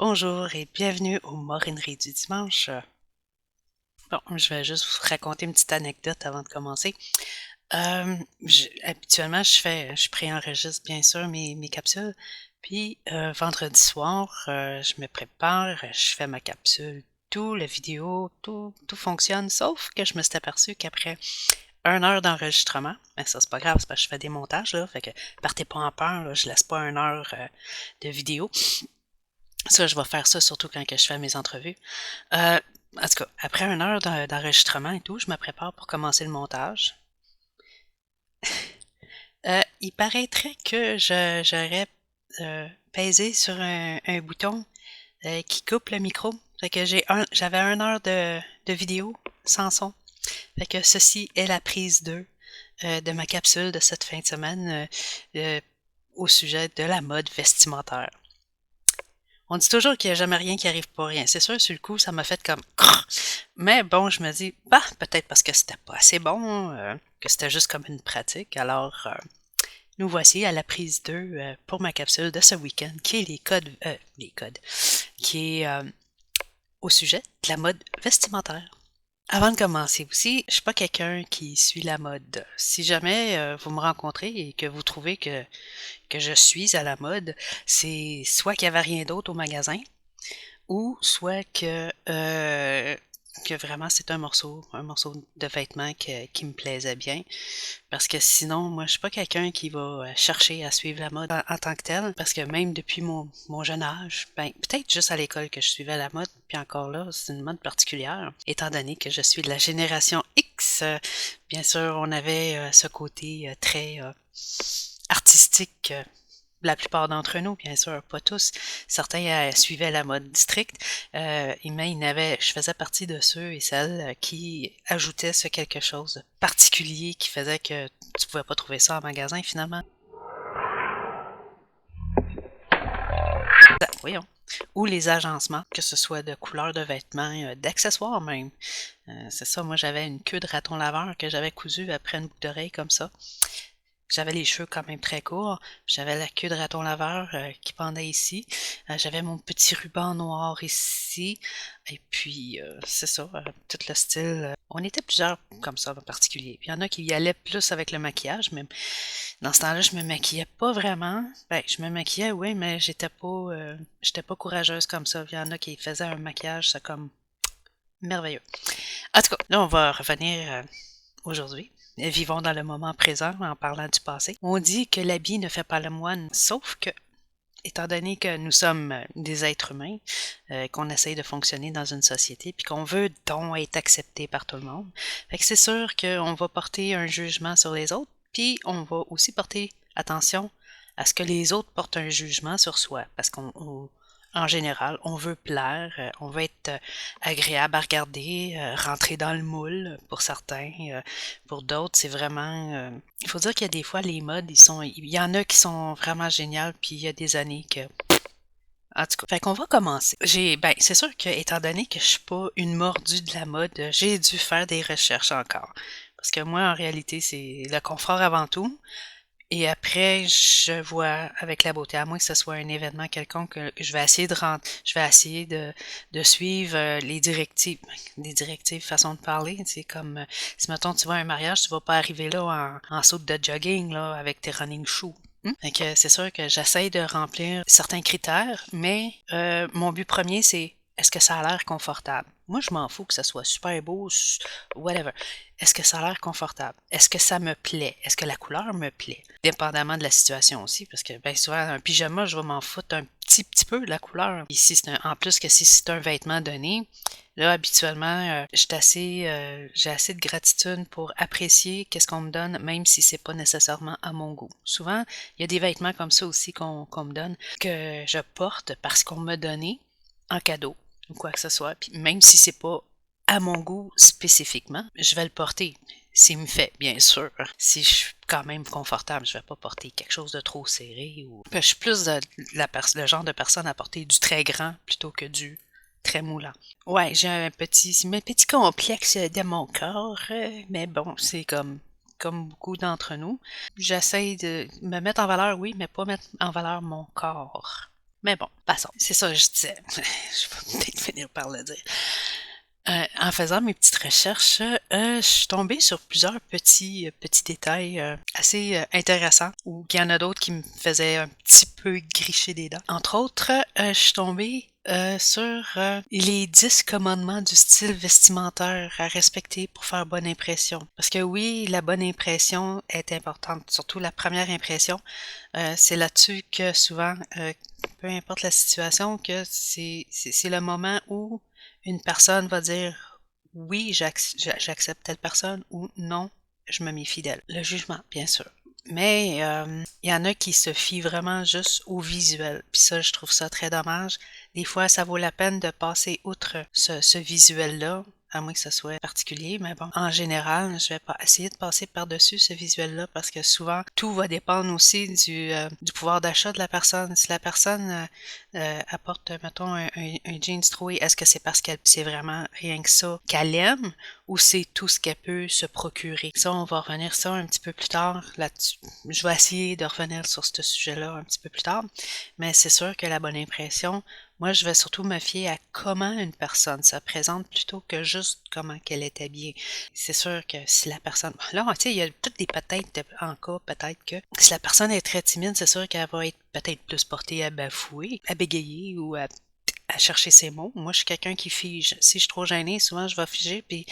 Bonjour et bienvenue aux Morineries du dimanche. Bon, je vais juste vous raconter une petite anecdote avant de commencer. Habituellement, je préenregistre bien sûr mes capsules. Puis vendredi soir, je me prépare, je fais ma capsule, tout, la vidéo, tout fonctionne, sauf que je me suis aperçu qu'après 1 heure d'enregistrement, ben ça c'est pas grave, c'est parce que je fais des montages, là, fait que partez pas en peur, là, je laisse pas 1 heure de vidéo. Ça, je vais faire ça surtout quand que je fais mes entrevues. En tout cas, après 1 heure d'enregistrement et tout, je me prépare pour commencer le montage. Il paraîtrait que j'aurais pesé sur un bouton qui coupe le micro. Fait que j'avais 1 heure de vidéo sans son. Fait que ceci est la prise 2 de ma capsule de cette fin de semaine au sujet de la mode vestimentaire. On dit toujours qu'il n'y a jamais rien qui arrive pour rien. C'est sûr, sur le coup, ça m'a fait comme crrr. Mais bon, je me dis, bah, peut-être parce que c'était pas assez bon, que c'était juste comme une pratique. Alors, nous voici à la prise 2 pour ma capsule de ce week-end, qui est les codes, qui est au sujet de la mode vestimentaire. Avant de commencer aussi, je suis pas quelqu'un qui suit la mode. Si jamais vous me rencontrez et que vous trouvez que je suis à la mode, c'est soit qu'il y avait rien d'autre au magasin, ou soit que vraiment c'est un morceau de vêtement qui me plaisait bien. Parce que sinon, moi, je suis pas quelqu'un qui va chercher à suivre la mode en tant que telle. Parce que même depuis mon jeune âge, ben, peut-être juste à l'école que je suivais la mode, puis encore là, c'est une mode particulière. Étant donné que je suis de la génération X, bien sûr, on avait ce côté très artistique. La plupart d'entre nous, bien sûr, pas tous. Certains suivaient la mode stricte, mais je faisais partie de ceux et celles qui ajoutaient ce quelque chose de particulier qui faisait que tu pouvais pas trouver ça en magasin finalement. Voyons. Ou les agencements, que ce soit de couleurs de vêtements, d'accessoires même. C'est ça, moi j'avais une queue de raton laveur que j'avais cousue après une boucle d'oreille comme ça. J'avais les cheveux quand même très courts. J'avais la queue de raton laveur qui pendait ici. J'avais mon petit ruban noir ici. Et puis, c'est ça, tout le style. On était plusieurs comme ça en particulier. Puis il y en a qui y allaient plus avec le maquillage, mais dans ce temps-là, je me maquillais pas vraiment. Ben, je me maquillais, oui, mais j'étais pas courageuse comme ça. Il y en a qui faisaient un maquillage, c'est comme merveilleux. En tout cas, là, on va revenir aujourd'hui. Vivons dans le moment présent en parlant du passé. On dit que l'habit ne fait pas le moine, sauf que, étant donné que nous sommes des êtres humains, qu'on essaye de fonctionner dans une société, puis qu'on veut donc être accepté par tout le monde, fait que c'est sûr qu'on va porter un jugement sur les autres, puis on va aussi porter attention à ce que les autres portent un jugement sur soi, parce en général, on veut plaire, on veut être agréable à regarder, rentrer dans le moule pour certains. Pour d'autres, c'est vraiment... il faut dire qu'il y a des fois, les modes, il y en a qui sont vraiment géniales, puis il y a des années que... En tout cas, fait qu'on va commencer. C'est sûr que, étant donné que je suis pas une mordue de la mode, j'ai dû faire des recherches encore. Parce que moi, en réalité, c'est le confort avant tout. Et après, je vois avec la beauté, à moins que ce soit un événement quelconque, je vais essayer de suivre les directives façon de parler. C'est comme si mettons tu vas à un mariage, tu vas pas arriver là en saute de jogging là avec tes running shoes. Fait que c'est sûr que j'essaie de remplir certains critères, mais mon but premier c'est est-ce que ça a l'air confortable? Moi, je m'en fous que ça soit super beau, whatever. Est-ce que ça a l'air confortable? Est-ce que ça me plaît? Est-ce que la couleur me plaît? Dépendamment de la situation aussi, parce que bien souvent, un pyjama, je vais m'en foutre un petit peu de la couleur. Ici, en plus que si c'est un vêtement donné, là, habituellement, j'ai assez de gratitude pour apprécier qu'est-ce qu'on me donne, même si c'est pas nécessairement à mon goût. Souvent, il y a des vêtements comme ça aussi qu'on me donne, que je porte parce qu'on m'a donné en cadeau ou quoi que ce soit. Puis même si c'est pas à mon goût spécifiquement, je vais le porter. S'il me fait, bien sûr. Si je suis quand même confortable, je vais pas porter quelque chose de trop serré ou. Je suis plus le genre de personne à porter du très grand plutôt que du très moulant. Ouais, j'ai mes petits complexes de mon corps, mais bon, c'est comme beaucoup d'entre nous. J'essaie de me mettre en valeur, oui, mais pas mettre en valeur mon corps. Mais bon, passons. C'est ça que je disais. Je vais peut-être finir par le dire. En faisant mes petites recherches, je suis tombée sur plusieurs petits détails assez intéressants, ou qu'il y en a d'autres qui me faisaient un petit peu gricher des dents. Entre autres, je suis tombée sur les 10 commandements du style vestimentaire à respecter pour faire bonne impression. Parce que oui, la bonne impression est importante, surtout la première impression. C'est là-dessus que souvent, peu importe la situation, que c'est le moment où une personne va dire oui, j'accepte telle personne ou non, je me méfie d'elle. Le jugement, bien sûr. Mais il y en a qui se fient vraiment juste au visuel. Puis ça, je trouve ça très dommage. Des fois, ça vaut la peine de passer outre ce visuel-là, à moins que ce soit particulier, mais bon, en général, je vais pas essayer de passer par-dessus ce visuel-là parce que souvent, tout va dépendre aussi du pouvoir d'achat de la personne. Si la personne apporte, mettons, un jeans troué, est-ce que c'est parce qu'elle c'est vraiment rien que ça qu'elle aime ou c'est tout ce qu'elle peut se procurer? Ça, on va revenir ça un petit peu plus tard là-dessus. Je vais essayer de revenir sur ce sujet-là un petit peu plus tard, mais c'est sûr que la bonne impression, moi, je vais surtout me fier à comment une personne se présente plutôt que juste comment qu'elle est habillée. C'est sûr que si la personne... Là, tu sais, il y a toutes des peut-être en cas, peut-être que si la personne est très timide, c'est sûr qu'elle va être peut-être plus portée à bafouer, à bégayer ou à chercher ses mots. Moi, je suis quelqu'un qui fige. Si je suis trop gênée, souvent, je vais figer, puis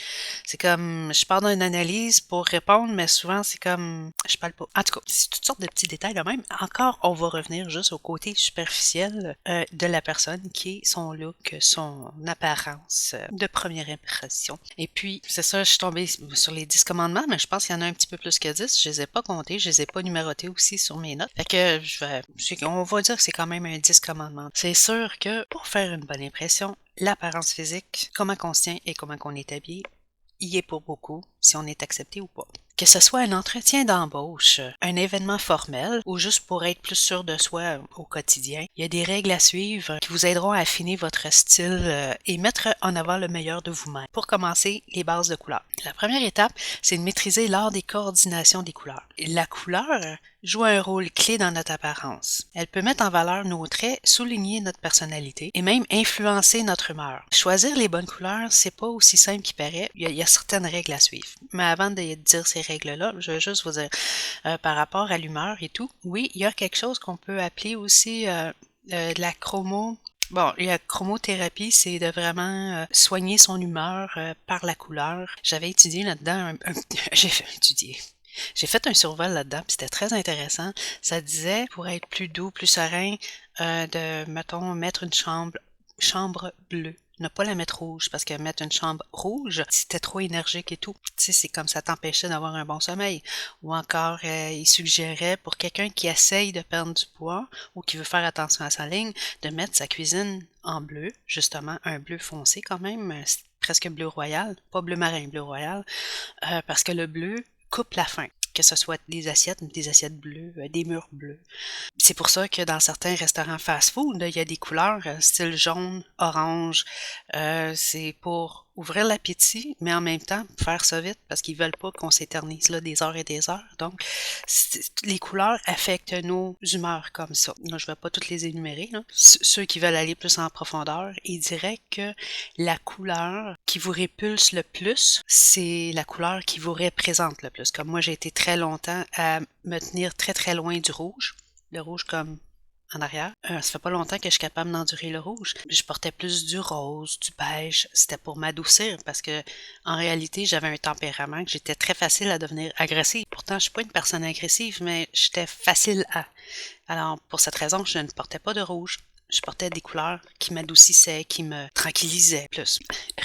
c'est comme, je pars d'une analyse pour répondre, mais souvent, c'est comme, je parle pas. En tout cas, c'est toutes sortes de petits détails de même. Encore, on va revenir juste au côté superficiel de la personne, qui est son look, son apparence de première impression. Et puis, c'est ça, je suis tombée sur les 10 commandements, mais je pense qu'il y en a un petit peu plus que 10. Je les ai pas comptés, je les ai pas numérotés aussi sur mes notes. Fait que, on va dire que c'est quand même un 10 commandements. C'est sûr que pour faire une bonne impression, l'apparence physique, comment on se tient et comment on est habillé, y est pour beaucoup, si on est accepté ou pas. Que ce soit un entretien d'embauche, un événement formel ou juste pour être plus sûr de soi au quotidien, il y a des règles à suivre qui vous aideront à affiner votre style et mettre en avant le meilleur de vous-même. Pour commencer, les bases de couleurs. La première étape, c'est de maîtriser l'art des coordinations des couleurs. La couleur joue un rôle clé dans notre apparence. Elle peut mettre en valeur nos traits, souligner notre personnalité et même influencer notre humeur. Choisir les bonnes couleurs, c'est pas aussi simple qu'il paraît. Il y a certaines règles à suivre. Mais avant de dire ces règles-là, je vais juste vous dire par rapport à l'humeur et tout. Oui, il y a quelque chose qu'on peut appeler aussi de la chromo. Bon, la chromothérapie, c'est de vraiment soigner son humeur par la couleur. J'avais étudié là-dedans, j'ai fait étudier. J'ai fait un survol là-dedans, puis c'était très intéressant. Ça disait, pour être plus doux, plus serein, de, mettons, mettre une chambre bleue. Ne pas la mettre rouge, parce que mettre une chambre rouge, c'était trop énergique et tout. Tu sais, c'est comme ça t'empêchait d'avoir un bon sommeil. Ou encore, il suggérait pour quelqu'un qui essaye de perdre du poids ou qui veut faire attention à sa ligne, de mettre sa cuisine en bleu, justement, un bleu foncé quand même, presque bleu royal, pas bleu marin, bleu royal, parce que le bleu coupe la faim, que ce soit des assiettes bleues, des murs bleus. C'est pour ça que dans certains restaurants fast-food, il y a des couleurs style jaune, orange. C'est pour ouvrir l'appétit, mais en même temps faire ça vite parce qu'ils veulent pas qu'on s'éternise là des heures et des heures. Donc, les couleurs affectent nos humeurs comme ça. Là, je vais pas toutes les énumérer, là. Ceux qui veulent aller plus en profondeur, ils diraient que la couleur qui vous répulse le plus, c'est la couleur qui vous représente le plus. Comme moi, j'ai été très longtemps à me tenir très très loin du rouge. Le rouge comme en arrière. Ça fait pas longtemps que je suis capable d'endurer le rouge. Je portais plus du rose, du beige. C'était pour m'adoucir parce que en réalité, j'avais un tempérament que j'étais très facile à devenir agressive. Pourtant, je suis pas une personne agressive, mais j'étais facile à. Alors, pour cette raison, je ne portais pas de rouge. Je portais des couleurs qui m'adoucissaient, qui me tranquillisaient plus.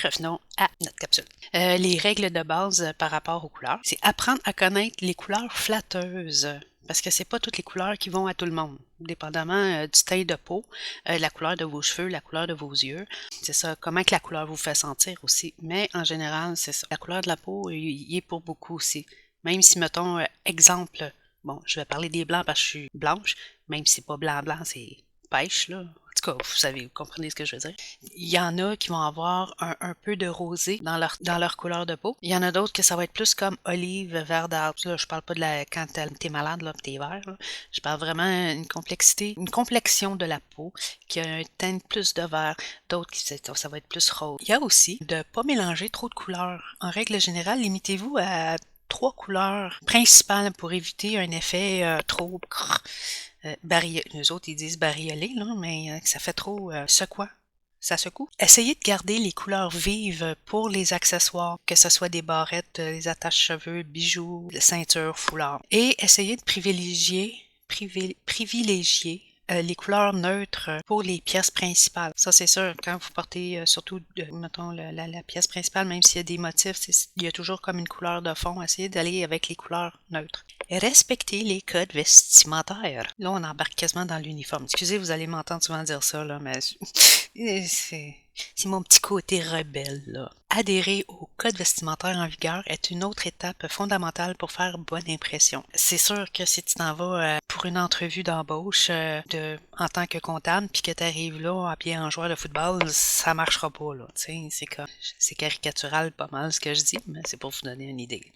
Revenons à notre capsule. Les règles de base par rapport aux couleurs, c'est apprendre à connaître les couleurs flatteuses. Parce que c'est pas toutes les couleurs qui vont à tout le monde, dépendamment du teint de peau, la couleur de vos cheveux, la couleur de vos yeux. C'est ça, comment que la couleur vous fait sentir aussi. Mais en général, c'est ça. La couleur de la peau, il est pour beaucoup aussi. Même si, mettons, exemple, bon, je vais parler des blancs parce que je suis blanche, même si c'est pas blanc-blanc, c'est pêche, là. tout cas, vous comprenez ce que je veux dire. Il y en a qui vont avoir un peu de rosé dans leur couleur de peau. Il y en a d'autres que ça va être plus comme olive, vert d'arbre. Là, je parle pas de quand t'es malade, là, pis t'es vert, là. Je parle vraiment une complexion de la peau qui a un teint plus de vert, d'autres qui ça va être plus rose. Il y a aussi de pas mélanger trop de couleurs. En règle générale, limitez-vous à 3 couleurs principales pour éviter un effet trop bariolé. Nous autres, ils disent bariolé, là, mais ça fait trop secouant. Ça secoue. Essayez de garder les couleurs vives pour les accessoires, que ce soit des barrettes, les attaches-cheveux, bijoux, ceintures, foulards. Et essayez de privilégier les couleurs neutres pour les pièces principales. Ça, c'est sûr, quand vous portez surtout, mettons, la pièce principale, même s'il y a des motifs, il y a toujours comme une couleur de fond. Essayez d'aller avec les couleurs neutres. Respectez les codes vestimentaires. Là, on embarque quasiment dans l'uniforme. Excusez, vous allez m'entendre souvent dire ça, là, mais c'est mon petit côté rebelle, là. Adhérer au code vestimentaire en vigueur est une autre étape fondamentale pour faire bonne impression. C'est sûr que si tu t'en vas pour une entrevue d'embauche en tant que comptable, puis que tu arrives là habillé en joueur de football, ça marchera pas, là. C'est caricatural pas mal ce que je dis, mais c'est pour vous donner une idée.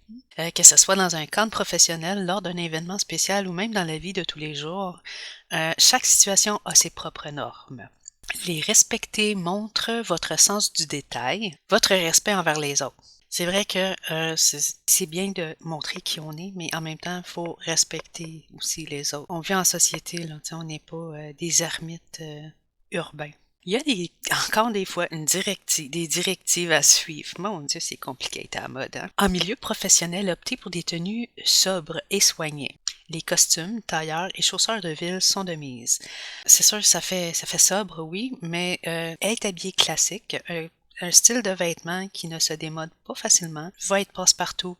Que ce soit dans un cadre professionnel, lors d'un événement spécial ou même dans la vie de tous les jours, chaque situation a ses propres normes. Les respecter montre votre sens du détail, votre respect envers les autres. C'est vrai que c'est bien de montrer qui on est, mais en même temps, il faut respecter aussi les autres. On vit en société, là, on n'est pas des ermites urbains. Il y a encore des fois des directives à suivre. Mon Dieu, c'est compliqué d'être à la mode. Hein? En milieu professionnel, optez pour des tenues sobres et soignées. Les costumes, tailleurs et chausseurs de ville sont de mise. C'est sûr, ça fait sobre, oui, mais être habillé classique, un style de vêtement qui ne se démode pas facilement, va être passe-partout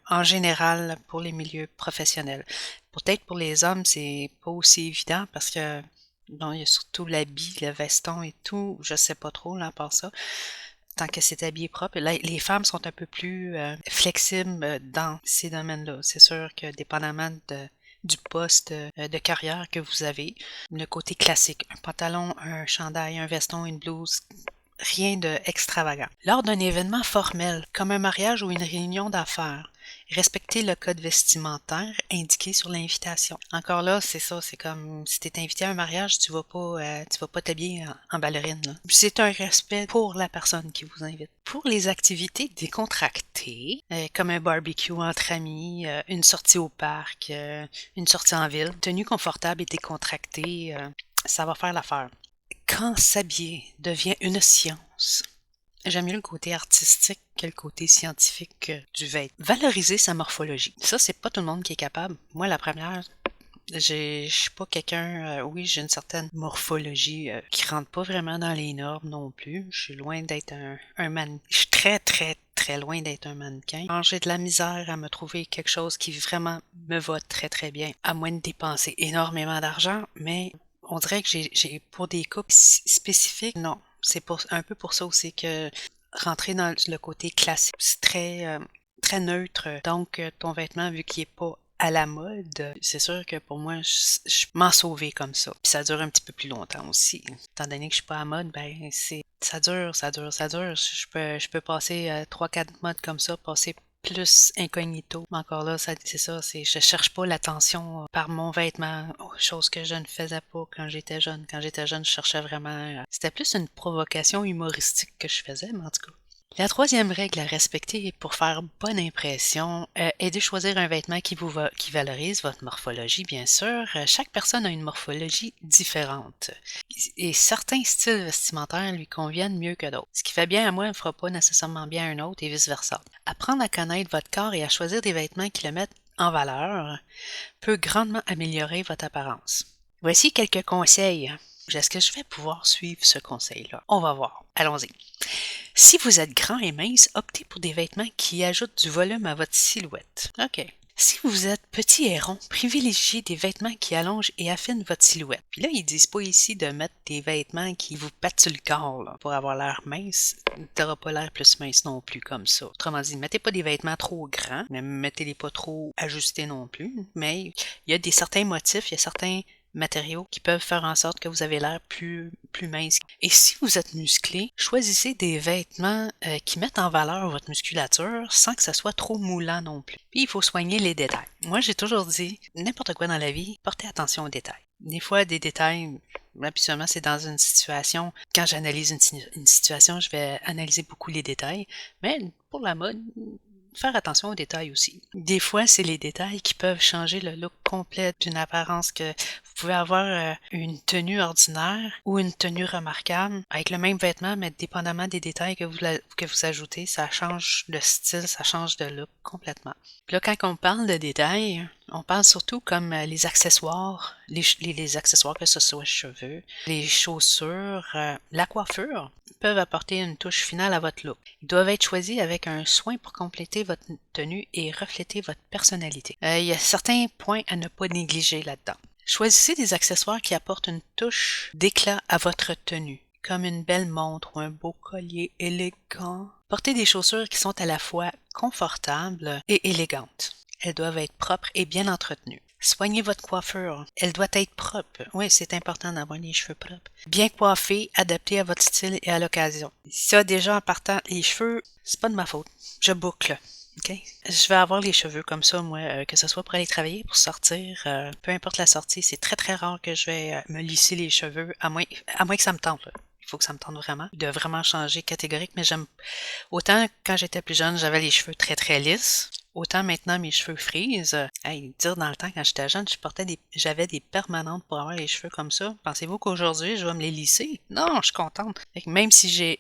en général, pour les milieux professionnels. Peut-être pour les hommes, c'est pas aussi évident parce que bon, il y a surtout l'habit, le veston et tout, je sais pas trop, là, à part ça. Tant que c'est habillé propre. Là, les femmes sont un peu plus flexibles dans ces domaines-là. C'est sûr que dépendamment du poste de carrière que vous avez, le côté classique, un pantalon, un chandail, un veston, une blouse, rien d'extravagant. Lors d'un événement formel, comme un mariage ou une réunion d'affaires, respectez le code vestimentaire indiqué sur l'invitation. Encore là, c'est ça, c'est comme si tu es invité à un mariage, tu vas pas t'habiller en ballerine. Là. C'est un respect pour la personne qui vous invite. Pour les activités décontractées, comme un barbecue entre amis, une sortie au parc, une sortie en ville, tenue confortable et décontractée, ça va faire l'affaire. Quand s'habiller devient une science, j'aime mieux le côté artistique que le côté scientifique du vêtement. Valoriser sa morphologie. Ça, c'est pas tout le monde qui est capable. Moi, la première, je suis pas quelqu'un... oui, j'ai une certaine morphologie qui rentre pas vraiment dans les normes non plus. Je suis loin d'être un mannequin. Je suis très, très, très loin d'être un mannequin. Quand j'ai de la misère à me trouver quelque chose qui vraiment me va très, très bien, à moins de dépenser énormément d'argent, mais... On dirait que j'ai pour des cas spécifiques, non. C'est un peu pour ça aussi que rentrer dans le côté classique, c'est très neutre. Donc, ton vêtement, vu qu'il est pas à la mode, c'est sûr que pour moi, je m'en sauver comme ça. Puis ça dure un petit peu plus longtemps aussi. Étant donné que je suis pas à la mode, ben ça dure. Je peux passer 3-4 modes comme ça, passer plus incognito. Mais encore là, c'est ça, je cherche pas l'attention par mon vêtement, chose que je ne faisais pas quand j'étais jeune. Quand j'étais jeune, je cherchais vraiment... C'était plus une provocation humoristique que je faisais, mais en tout cas. La troisième règle à respecter pour faire bonne impression est de choisir un vêtement qui valorise votre morphologie, bien sûr. Chaque personne a une morphologie différente et certains styles vestimentaires lui conviennent mieux que d'autres. Ce qui fait bien à moi ne fera pas nécessairement bien à un autre et vice-versa. Apprendre à connaître votre corps et à choisir des vêtements qui le mettent en valeur peut grandement améliorer votre apparence. Voici quelques conseils. Est-ce que je vais pouvoir suivre ce conseil-là? On va voir. Allons-y. Si vous êtes grand et mince, optez pour des vêtements qui ajoutent du volume à votre silhouette. OK. Si vous êtes petit et rond, privilégiez des vêtements qui allongent et affinent votre silhouette. Puis là, ils disent pas ici de mettre des vêtements qui vous pètent sur le corps là, pour avoir l'air mince. T'auras pas l'air plus mince non plus comme ça. Autrement dit, mettez pas des vêtements trop grands, mais mettez-les pas trop ajustés non plus. Mais il y a certains motifs, il y a certains matériaux qui peuvent faire en sorte que vous avez l'air plus mince. Et si vous êtes musclé, choisissez des vêtements qui mettent en valeur votre musculature sans que ça soit trop moulant non plus. Puis il faut soigner les détails. Moi, j'ai toujours dit, n'importe quoi dans la vie, portez attention aux détails. Des fois, des détails, habituellement, c'est dans une situation. Quand j'analyse une situation, je vais analyser beaucoup les détails. Mais pour la mode, faire attention aux détails aussi. Des fois, c'est les détails qui peuvent changer le look complet d'une apparence que vous pouvez avoir une tenue ordinaire ou une tenue remarquable avec le même vêtement, mais dépendamment des détails que vous ajoutez, ça change de style, ça change de look complètement. Puis là, quand on parle de détails, on parle surtout comme les accessoires, les accessoires que ce soit cheveux, les chaussures, la coiffure peuvent apporter une touche finale à votre look. Ils doivent être choisis avec un soin pour compléter votre tenue et refléter votre personnalité. Il y a certains points à ne pas négliger là-dedans. Choisissez des accessoires qui apportent une touche d'éclat à votre tenue, comme une belle montre ou un beau collier élégant. Portez des chaussures qui sont à la fois confortables et élégantes. Elles doivent être propres et bien entretenues. Soignez votre coiffure. Elle doit être propre. Oui, c'est important d'avoir les cheveux propres. Bien coiffés, adaptés à votre style et à l'occasion. Ça, déjà, en partant, les cheveux, c'est pas de ma faute. Je boucle. OK? Je vais avoir les cheveux comme ça, moi, que ce soit pour aller travailler, pour sortir, peu importe la sortie. C'est très, très rare que je vais me lisser les cheveux, à moins que ça me tente, là. Il faut que ça me tente vraiment, de vraiment changer catégorique, mais j'aime autant quand j'étais plus jeune, j'avais les cheveux très très lisses. Autant maintenant mes cheveux frisent. Dire dans le temps quand j'étais jeune, j'avais des permanentes pour avoir les cheveux comme ça. Pensez-vous qu'aujourd'hui je vais me les lisser? Non, je suis contente. Fait que même si j'ai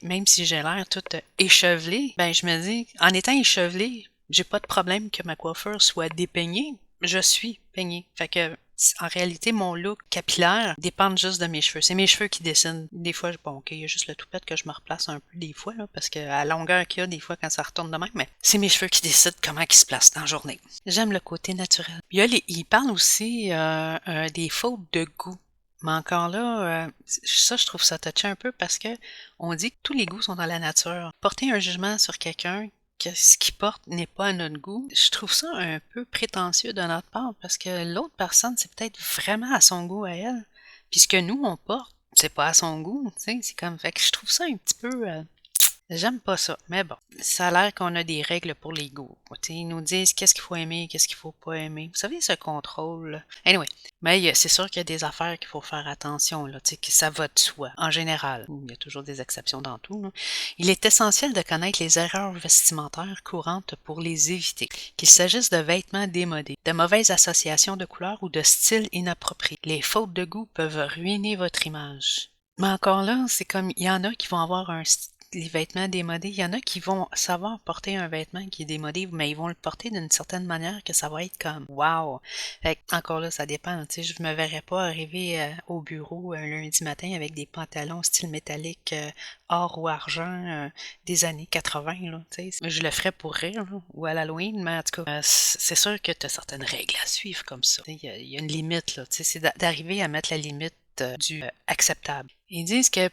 l'air toute échevelée, ben je me dis, en étant échevelée, j'ai pas de problème que ma coiffure soit dépeignée. Je suis peignée. Fait que en réalité, mon look capillaire dépend juste de mes cheveux. C'est mes cheveux qui décident. Des fois, bon, ok, il y a juste le toupette que je me replace un peu des fois, là, parce que à la longueur qu'il y a, des fois, quand ça retourne de même, mais c'est mes cheveux qui décident comment ils se placent dans la journée. J'aime le côté naturel. Il parle aussi des fautes de goût. Mais encore là, ça, je trouve ça touché un peu parce que on dit que tous les goûts sont dans la nature. Porter un jugement sur quelqu'un que ce qu'il porte n'est pas à notre goût, je trouve ça un peu prétentieux de notre part parce que l'autre personne, c'est peut-être vraiment à son goût à elle. Puis ce que nous, on porte, c'est pas à son goût, tu sais, c'est comme, fait que je trouve ça un petit peu... J'aime pas ça, mais bon, ça a l'air qu'on a des règles pour les goûts. Ils nous disent qu'est-ce qu'il faut aimer, qu'est-ce qu'il faut pas aimer. Vous savez, ce contrôle. Anyway, mais c'est sûr qu'il y a des affaires qu'il faut faire attention, là, que ça va de soi, en général. Il y a toujours des exceptions dans tout. Là. Il est essentiel de connaître les erreurs vestimentaires courantes pour les éviter, qu'il s'agisse de vêtements démodés, de mauvaises associations de couleurs ou de styles inappropriés. Les fautes de goût peuvent ruiner votre image. Mais encore là, c'est comme, il y en a qui vont avoir les vêtements démodés, il y en a qui vont savoir porter un vêtement qui est démodé, mais ils vont le porter d'une certaine manière que ça va être comme wow. Fait que, encore là, ça dépend. Tu sais, je me verrais pas arriver au bureau un lundi matin avec des pantalons style métallique or ou argent des années 80. Là, tu sais. Je le ferais pour rire là, ou à l'Halloween, mais en tout cas, c'est sûr que tu as certaines règles à suivre comme ça. Il y a une limite, là. Tu sais, c'est d'arriver à mettre la limite du acceptable. Ils disent que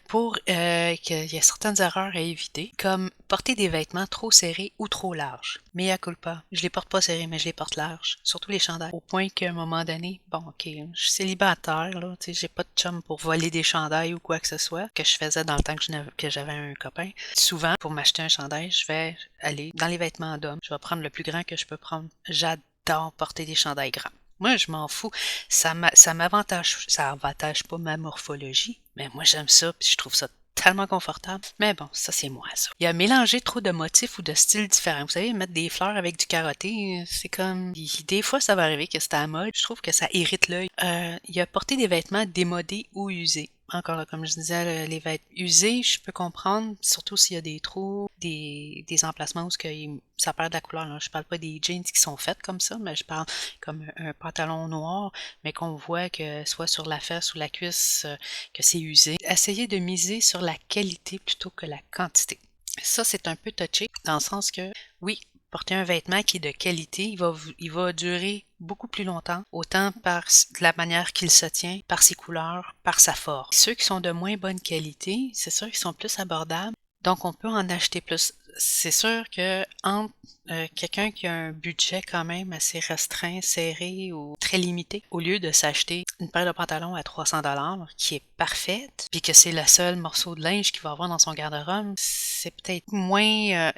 qu'il y a certaines erreurs à éviter, comme porter des vêtements trop serrés ou trop larges. Mea culpa. Je les porte pas serrés, mais je les porte larges. Surtout les chandails. Au point qu'à un moment donné, bon, ok, je suis célibataire, là, tu sais, j'ai pas de chum pour voler des chandails ou quoi que ce soit, que je faisais dans le temps que j'avais un copain. Souvent, pour m'acheter un chandail, je vais aller dans les vêtements d'homme. Je vais prendre le plus grand que je peux prendre. J'adore porter des chandails grands. Moi, je m'en fous. Ça avantage pas ma morphologie, mais moi, j'aime ça, puis je trouve ça tellement confortable. Mais bon, ça, c'est moi, ça. Il y a mélangé trop de motifs ou de styles différents. Vous savez, mettre des fleurs avec du carotté, c'est comme... Des fois, ça va arriver que c'est à la mode. Je trouve que ça irrite l'œil. Il y a porté des vêtements démodés ou usés. Encore là, comme je disais, les vêtements usés, je peux comprendre, surtout s'il y a des trous, des emplacements où ça perd de la couleur. Là. Je parle pas des jeans qui sont faits comme ça, mais je parle comme un pantalon noir, mais qu'on voit que soit sur la fesse ou la cuisse, que c'est usé. Essayez de miser sur la qualité plutôt que la quantité. Ça, c'est un peu touché, dans le sens que, oui, porter un vêtement qui est de qualité, il va durer beaucoup plus longtemps, autant par la manière qu'il se tient, par ses couleurs, par sa forme. Ceux qui sont de moins bonne qualité, c'est sûr qu'ils sont plus abordables, donc on peut en acheter plus. c'est sûr que entre quelqu'un qui a un budget quand même assez restreint, serré ou très limité, au lieu de s'acheter une paire de pantalons à 300 $ qui est parfaite, puis que c'est le seul morceau de linge qu'il va avoir dans son garde-robe, c'est peut-être moins...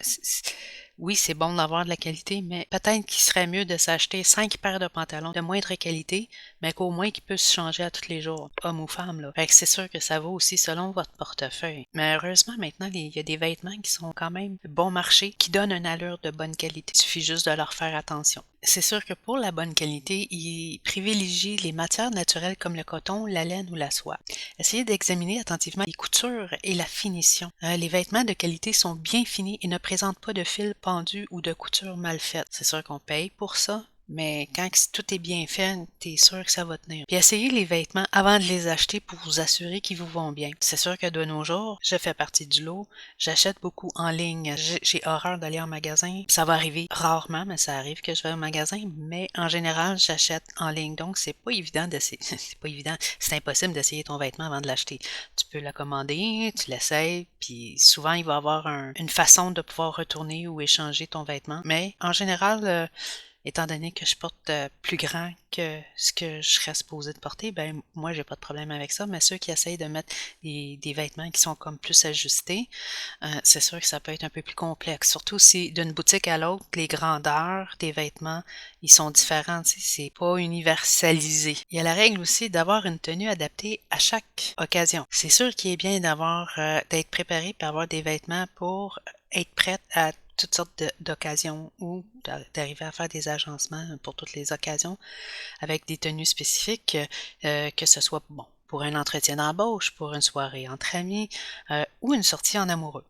oui, c'est bon d'avoir de la qualité, mais peut-être qu'il serait mieux de s'acheter 5 paires de pantalons de moindre qualité, mais qu'au moins qu'ils puissent changer à tous les jours, homme ou femme, là. Fait que c'est sûr que ça vaut aussi selon votre portefeuille. Mais heureusement, maintenant, il y a des vêtements qui sont quand même bon marché, qui donnent une allure de bonne qualité. Il suffit juste de leur faire attention. C'est sûr que pour la bonne qualité, ils privilégient les matières naturelles comme le coton, la laine ou la soie. Essayez d'examiner attentivement les coutures et la finition. Les vêtements de qualité sont bien finis et ne présentent pas de fils pendus ou de coutures mal faites. C'est sûr qu'on paye pour ça, mais quand tout est bien fait, t'es sûr que ça va tenir. Puis essayez les vêtements avant de les acheter pour vous assurer qu'ils vous vont bien. C'est sûr que de nos jours, je fais partie du lot. J'achète beaucoup en ligne. J'ai horreur d'aller en magasin. Ça va arriver rarement, mais ça arrive que je vais au magasin. Mais en général, j'achète en ligne. Donc, c'est pas évident d'essayer. C'est pas évident. C'est impossible d'essayer ton vêtement avant de l'acheter. Tu peux la commander, tu l'essayes, puis souvent, il va y avoir une façon de pouvoir retourner ou échanger ton vêtement. Mais en général, étant donné que je porte plus grand que ce que je serais supposé de porter, ben moi j'ai pas de problème avec ça, mais ceux qui essayent de mettre des vêtements qui sont comme plus ajustés, c'est sûr que ça peut être un peu plus complexe. Surtout si d'une boutique à l'autre, les grandeurs des vêtements, ils sont différents, c'est pas universalisé. Il y a la règle aussi d'avoir une tenue adaptée à chaque occasion. C'est sûr qu'il est bien d'être préparé pour avoir des vêtements pour être prête à toutes sortes d'occasions ou d'arriver à faire des agencements pour toutes les occasions avec des tenues spécifiques, que ce soit bon pour un entretien d'embauche, pour une soirée entre amis ou une sortie en amoureux.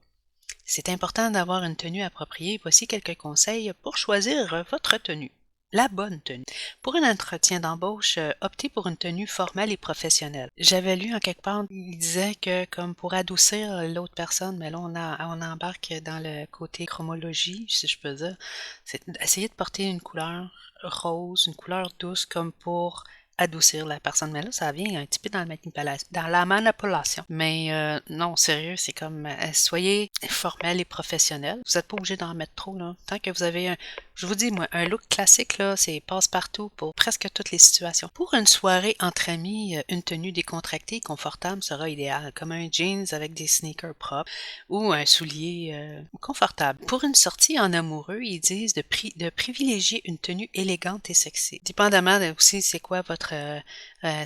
C'est important d'avoir une tenue appropriée. Voici quelques conseils pour choisir votre tenue. La bonne tenue. Pour un entretien d'embauche, optez pour une tenue formelle et professionnelle. J'avais lu en quelque part, il disait que comme pour adoucir l'autre personne, mais là on embarque dans le côté chromologie, si je peux dire, c'est essayer de porter une couleur rose, une couleur douce comme pour adoucir la personne. Mais là, ça vient un petit peu dans la manipulation. Mais non, sérieux, c'est comme soyez formel et professionnel. Vous n'êtes pas obligé d'en mettre trop, là. Tant que vous avez je vous dis, moi, un look classique, là, c'est passe-partout pour presque toutes les situations. Pour une soirée entre amis, une tenue décontractée et confortable sera idéale, comme un jeans avec des sneakers propres ou un soulier confortable. Pour une sortie en amoureux, ils disent de privilégier une tenue élégante et sexy. Dépendamment aussi c'est quoi votre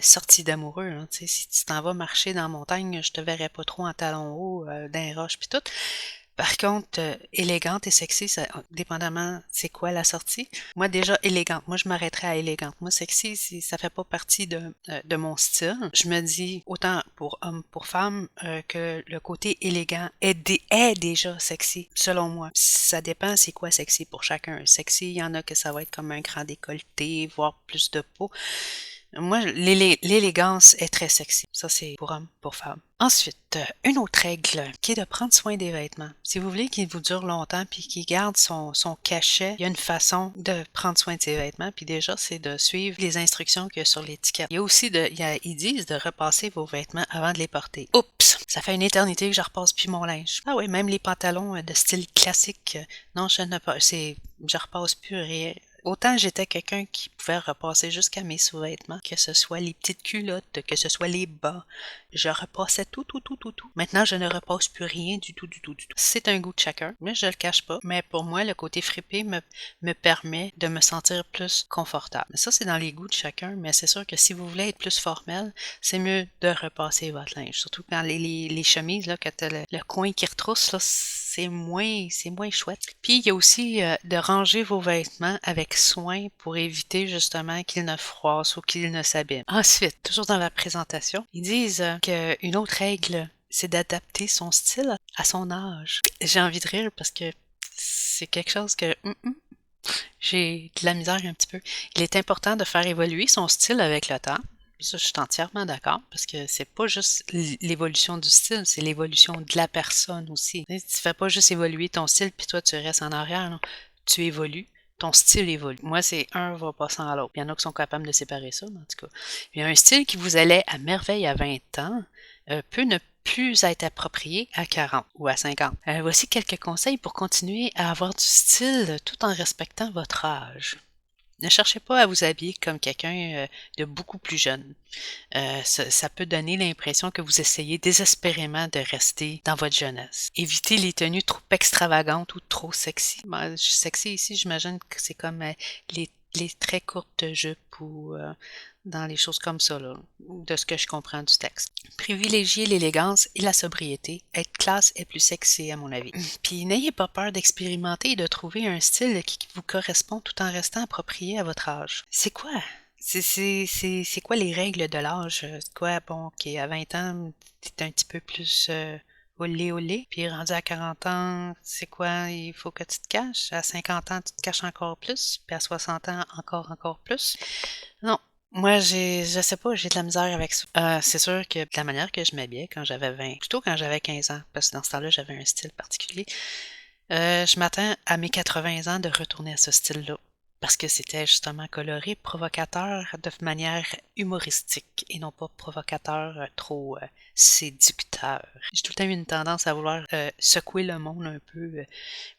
sortie d'amoureux. Hein, si tu t'en vas marcher dans la montagne, je te verrais pas trop en talons hauts, dans les roches puis tout. Par contre, élégante et sexy, ça, dépendamment c'est quoi la sortie. Moi déjà élégante, moi je m'arrêterais à élégante. Moi sexy, ça fait pas partie de mon style. Je me dis autant pour homme pour femme que le côté élégant est déjà sexy, selon moi. Ça dépend c'est quoi sexy pour chacun. Sexy, il y en a que ça va être comme un grand décolleté, voire plus de peau. Moi, l'élégance est très sexy. Ça, c'est pour homme, pour femme. Ensuite, une autre règle qui est de prendre soin des vêtements. Si vous voulez qu'il vous dure longtemps puis qu'il garde son cachet, il y a une façon de prendre soin de ses vêtements. Puis déjà, c'est de suivre les instructions qu'il y a sur l'étiquette. Il y a aussi ils disent de repasser vos vêtements avant de les porter. Oups! Ça fait une éternité que je repasse plus mon linge. Ah oui, même les pantalons de style classique. Non, je repasse plus rien. Autant j'étais quelqu'un qui pouvait repasser jusqu'à mes sous-vêtements, que ce soit les petites culottes, que ce soit les bas. Je repassais tout. Maintenant, je ne repasse plus rien du tout. C'est un goût de chacun, mais je le cache pas. Mais pour moi, le côté fripé me permet de me sentir plus confortable. Mais ça, c'est dans les goûts de chacun, mais c'est sûr que si vous voulez être plus formel, c'est mieux de repasser votre linge. Surtout quand les chemises, là, quand t'as le coin qui retrousse, là, c'est moins chouette. Puis il y a aussi de ranger vos vêtements avec soin pour éviter justement qu'ils ne froissent ou qu'ils ne s'abîment. Ensuite, toujours dans la présentation, ils disent qu'une autre règle, c'est d'adapter son style à son âge. J'ai envie de rire parce que c'est quelque chose que j'ai de la misère un petit peu. Il est important de faire évoluer son style avec le temps. Ça, je suis entièrement d'accord, parce que c'est pas juste l'évolution du style, c'est l'évolution de la personne aussi. Tu fais pas juste évoluer ton style, puis toi, tu restes en arrière, non. Tu évolues, ton style évolue. Moi, c'est un va pas sans l'autre. Il y en a qui sont capables de séparer ça, mais en tout cas. Il y a un style qui vous allait à merveille à 20 ans, peut ne plus à être approprié à 40 ou à 50. Voici quelques conseils pour continuer à avoir du style tout en respectant votre âge. Ne cherchez pas à vous habiller comme quelqu'un de beaucoup plus jeune. Ça peut donner l'impression que vous essayez désespérément de rester dans votre jeunesse. Évitez les tenues trop extravagantes ou trop sexy. Sexy ici, j'imagine que c'est comme les très courtes jupes ou dans les choses comme ça, là, de ce que je comprends du texte. Privilégiez l'élégance et la sobriété. Être classe est plus sexy, à mon avis. Puis n'ayez pas peur d'expérimenter et de trouver un style qui vous correspond tout en restant approprié à votre âge. C'est quoi? C'est quoi les règles de l'âge? C'est quoi, bon, ok, à 20 ans, t'es un petit peu plus olé olé, puis rendu à 40 ans, c'est quoi? Il faut que tu te caches. À 50 ans, tu te caches encore plus, puis à 60 ans, encore plus. Non. Moi, je sais pas, j'ai de la misère avec ça. C'est sûr que de la manière que je m'habillais quand j'avais 20, plutôt quand j'avais 15 ans, parce que dans ce temps-là, j'avais un style particulier, je m'attends à mes 80 ans de retourner à ce style-là. Parce que c'était justement coloré, provocateur de manière humoristique et non pas provocateur trop séducteur. J'ai tout le temps eu une tendance à vouloir secouer le monde un peu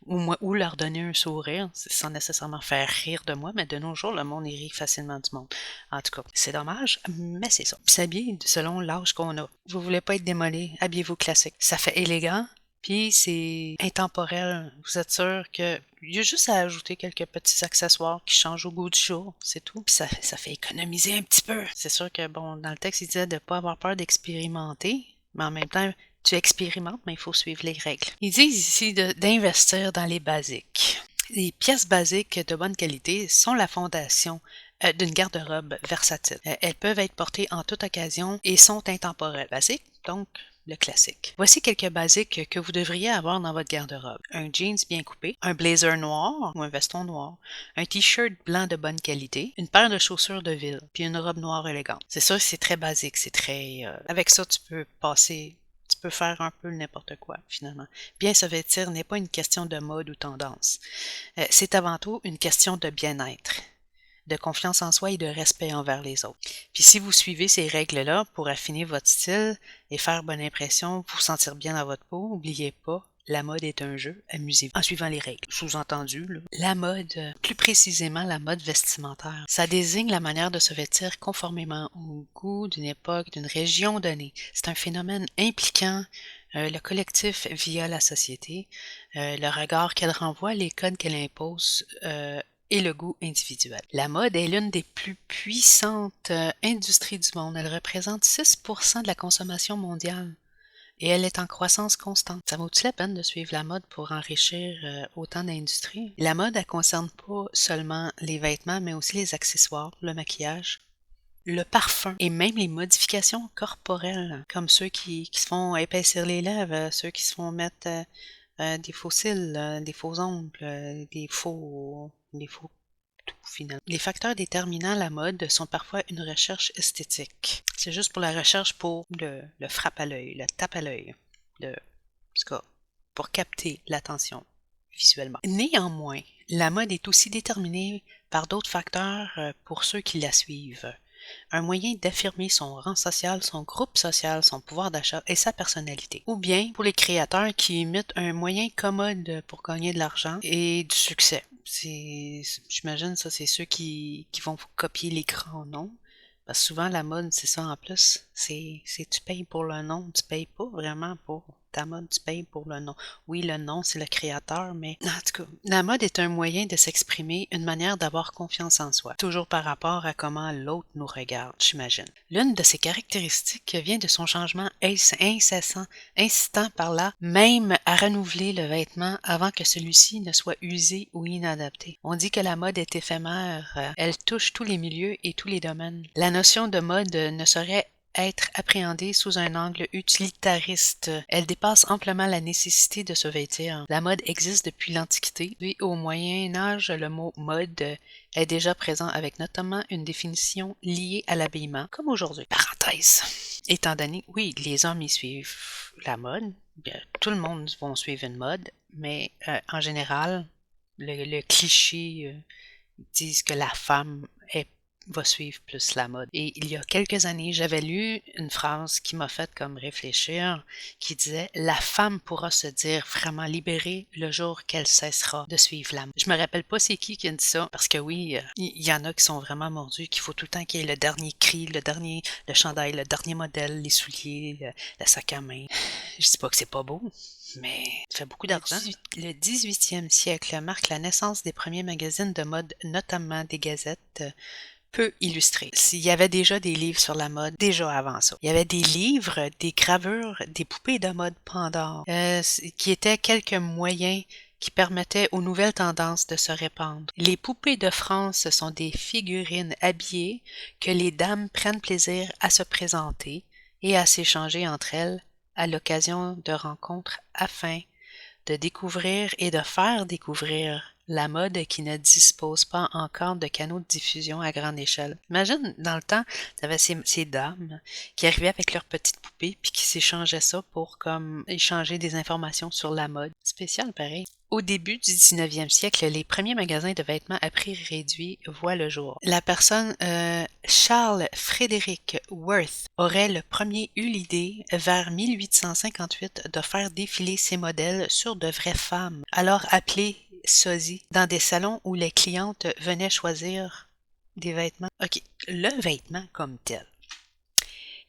ou leur donner un sourire sans nécessairement faire rire de moi, mais de nos jours, le monde y rit facilement du monde. En tout cas, c'est dommage, mais c'est ça. Puis s'habiller selon l'âge qu'on a. Vous voulez pas être démolé, habillez-vous classique. Ça fait élégant, puis c'est intemporel. Vous êtes sûr que il y a juste à ajouter quelques petits accessoires qui changent au goût du jour, c'est tout. Puis ça fait économiser un petit peu. C'est sûr que, bon, dans le texte, il disait de ne pas avoir peur d'expérimenter, mais en même temps, tu expérimentes, mais il faut suivre les règles. Ils disent ici d'investir dans les basiques. Les pièces basiques de bonne qualité sont la fondation d'une garde-robe versatile. Elles peuvent être portées en toute occasion et sont intemporelles. Basiques, donc le classique. Voici quelques basiques que vous devriez avoir dans votre garde-robe. Un jeans bien coupé, un blazer noir ou un veston noir, un t-shirt blanc de bonne qualité, une paire de chaussures de ville, puis une robe noire élégante. C'est sûr, c'est très basique, c'est très... avec ça, tu peux faire un peu n'importe quoi, finalement. Bien se vêtir n'est pas une question de mode ou tendance. C'est avant tout une question de bien-être, de confiance en soi et de respect envers les autres. Puis si vous suivez ces règles-là pour affiner votre style et faire bonne impression, vous sentir bien dans votre peau, n'oubliez pas, la mode est un jeu, amusez-vous en suivant les règles. Sous-entendu, là, la mode, plus précisément la mode vestimentaire, ça désigne la manière de se vêtir conformément au goût d'une époque, d'une région donnée. C'est un phénomène impliquant le collectif via la société, le regard qu'elle renvoie, les codes qu'elle impose, et le goût individuel. La mode est l'une des plus puissantes industries du monde. Elle représente 6% de la consommation mondiale et elle est en croissance constante. Ça vaut-il la peine de suivre la mode pour enrichir autant d'industries? La mode, elle concerne pas seulement les vêtements, mais aussi les accessoires, le maquillage, le parfum et même les modifications corporelles, comme ceux qui se font épaissir les lèvres, ceux qui se font mettre des faux cils, des faux ongles, des faux tout finalement. Les facteurs déterminant la mode sont parfois une recherche esthétique. C'est juste pour la recherche pour le frappe à l'œil, le tape à l'œil, en tout cas, pour capter l'attention visuellement. Néanmoins, la mode est aussi déterminée par d'autres facteurs pour ceux qui la suivent. Un moyen d'affirmer son rang social, son groupe social, son pouvoir d'achat et sa personnalité. Ou bien pour les créateurs qui imitent un moyen commode pour gagner de l'argent et du succès. J'imagine ça, c'est ceux qui vont copier les grands noms. Parce que souvent la mode, c'est ça en plus. C'est tu payes pour le nom, tu payes pas vraiment pour ta mode, tu payes pour le nom. Oui, le nom, c'est le créateur, mais en tout cas, la mode est un moyen de s'exprimer, une manière d'avoir confiance en soi, toujours par rapport à comment l'autre nous regarde, j'imagine. L'une de ses caractéristiques vient de son changement incessant, incitant par là même à renouveler le vêtement avant que celui-ci ne soit usé ou inadapté. On dit que la mode est éphémère, elle touche tous les milieux et tous les domaines. La notion de mode ne saurait être appréhendée sous un angle utilitariste. Elle dépasse amplement la nécessité de se vêtir. La mode existe depuis l'Antiquité. Puis au Moyen Âge, le mot mode est déjà présent avec notamment une définition liée à l'habillement, comme aujourd'hui. Parenthèse. Étant donné, oui, les hommes y suivent la mode, bien, tout le monde va suivre une mode, mais en général, le cliché disent que la femme est va suivre plus la mode. Et il y a quelques années, j'avais lu une phrase qui m'a fait comme réfléchir, qui disait « La femme pourra se dire vraiment libérée le jour qu'elle cessera de suivre la mode. » Je me rappelle pas c'est qui a dit ça, parce que oui, il y en a qui sont vraiment mordus, qu'il faut tout le temps qu'il y ait le dernier cri, le chandail, le dernier modèle, les souliers, le sac à main. Je dis pas que c'est pas beau, mais ça fait beaucoup d'argent. Le 18e siècle marque la naissance des premiers magazines de mode, notamment des gazettes peu illustrées. Il y avait déjà des livres sur la mode, déjà avant ça. Il y avait des livres, des gravures, des poupées de mode Pandore, qui étaient quelques moyens qui permettaient aux nouvelles tendances de se répandre. Les poupées de France sont des figurines habillées que les dames prennent plaisir à se présenter et à s'échanger entre elles à l'occasion de rencontres afin de découvrir et de faire découvrir la mode qui ne dispose pas encore de canaux de diffusion à grande échelle. Imagine, dans le temps, tu avais ces dames qui arrivaient avec leurs petites poupées puis qui s'échangeaient ça pour comme échanger des informations sur la mode. Spécial, pareil. Au début du 19e siècle, les premiers magasins de vêtements à prix réduit voient le jour. La personne Charles Frederick Worth aurait le premier eu l'idée, vers 1858, de faire défiler ses modèles sur de vraies femmes, alors appelées sosies, dans des salons où les clientes venaient choisir des vêtements. OK, le vêtement comme tel.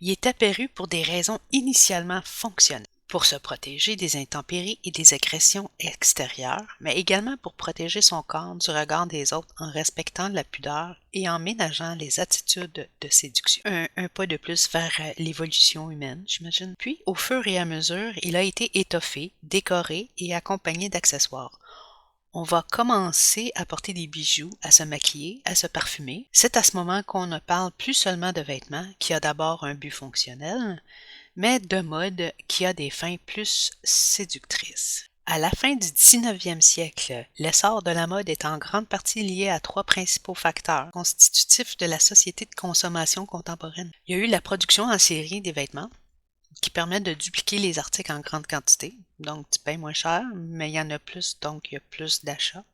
Il est apparu pour des raisons initialement fonctionnelles. Pour se protéger des intempéries et des agressions extérieures, mais également pour protéger son corps du regard des autres en respectant la pudeur et en ménageant les attitudes de séduction. Un pas de plus vers l'évolution humaine, j'imagine. Puis, au fur et à mesure, il a été étoffé, décoré et accompagné d'accessoires. On va commencer à porter des bijoux, à se maquiller, à se parfumer. C'est à ce moment qu'on ne parle plus seulement de vêtements, qui a d'abord un but fonctionnel, mais de mode qui a des fins plus séductrices. À la fin du 19e siècle, l'essor de la mode est en grande partie lié à trois principaux facteurs constitutifs de la société de consommation contemporaine. Il y a eu la production en série des vêtements, qui permet de dupliquer les articles en grande quantité, donc tu payes moins cher, mais il y en a plus, donc il y a plus d'achats.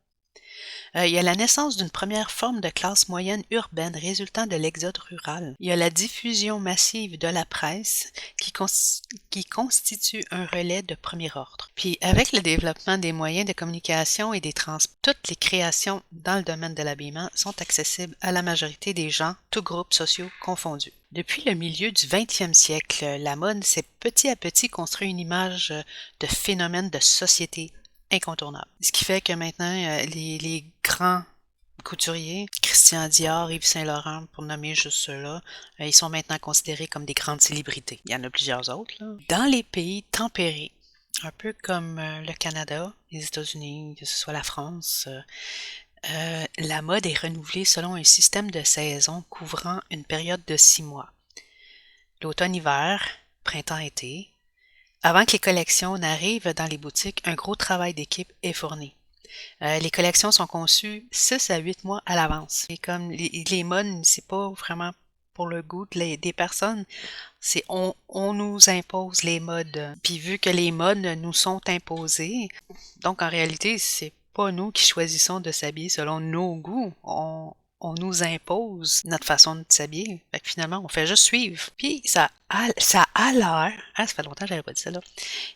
Il y a la naissance d'une première forme de classe moyenne urbaine résultant de l'exode rural. Il y a la diffusion massive de la presse qui constitue un relais de premier ordre. Puis avec le développement des moyens de communication et des transports, toutes les créations dans le domaine de l'habillement sont accessibles à la majorité des gens, tous groupes sociaux confondus. Depuis le milieu du 20e siècle, la mode s'est petit à petit construit une image de phénomène de société incontournable. Ce qui fait que maintenant, les grands couturiers, Christian Dior, Yves Saint Laurent, pour nommer juste ceux-là, ils sont maintenant considérés comme des grandes célébrités. Il y en a plusieurs autres, là. Dans les pays tempérés, un peu comme le Canada, les États-Unis, que ce soit la France, la mode est renouvelée selon un système de saison couvrant une période de 6 mois. L'automne-hiver, printemps-été. Avant que les collections n'arrivent dans les boutiques, un gros travail d'équipe est fourni. Les collections sont conçues 6 à 8 mois à l'avance. Et comme les modes, c'est pas vraiment pour le goût des personnes, c'est on nous impose les modes. Puis vu que les modes nous sont imposés, donc en réalité, c'est pas nous qui choisissons de s'habiller selon nos goûts. On nous impose notre façon de s'habiller. Fait que finalement, on fait juste suivre. Puis ça a l'air, ça fait longtemps que j'avais pas dit ça là,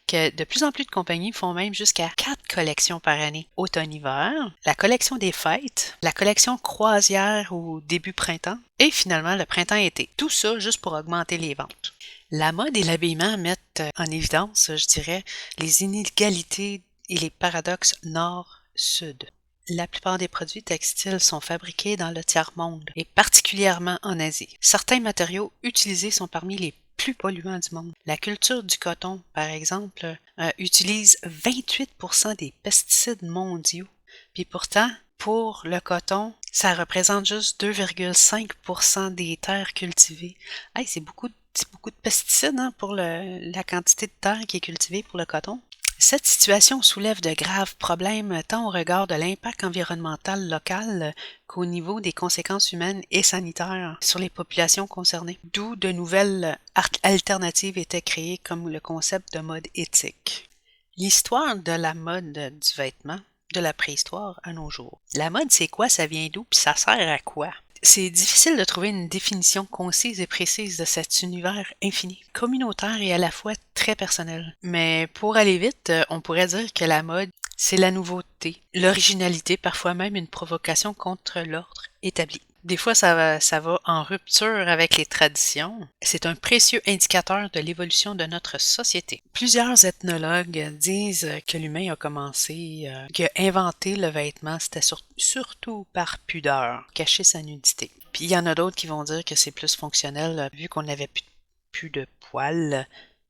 que de plus en plus de compagnies font même jusqu'à 4 collections par année. Automne-hiver, la collection des fêtes, la collection croisière au début printemps, et finalement le printemps-été. Tout ça juste pour augmenter les ventes. La mode et l'habillement mettent en évidence, je dirais, les inégalités et les paradoxes nord-sud. La plupart des produits textiles sont fabriqués dans le tiers-monde, et particulièrement en Asie. Certains matériaux utilisés sont parmi les plus polluants du monde. La culture du coton, par exemple, utilise 28% des pesticides mondiaux. Puis pourtant, pour le coton, ça représente juste 2,5% des terres cultivées. Hey, c'est beaucoup de pesticides pour la quantité de terre qui est cultivée pour le coton. Cette situation soulève de graves problèmes tant au regard de l'impact environnemental local qu'au niveau des conséquences humaines et sanitaires sur les populations concernées. D'où de nouvelles alternatives étaient créées comme le concept de mode éthique. L'histoire de la mode du vêtement, de la préhistoire à nos jours. La mode, c'est quoi? Ça vient d'où? Puis ça sert à quoi? C'est difficile de trouver une définition concise et précise de cet univers infini, communautaire et à la fois très personnel. Mais pour aller vite, on pourrait dire que la mode, c'est la nouveauté, l'originalité, parfois même une provocation contre l'ordre établi. Des fois, ça va en rupture avec les traditions. C'est un précieux indicateur de l'évolution de notre société. Plusieurs ethnologues disent que l'humain a commencé, qu'il a inventé le vêtement, c'était surtout par pudeur, cacher sa nudité. Puis il y en a d'autres qui vont dire que c'est plus fonctionnel, vu qu'on n'avait plus de poils,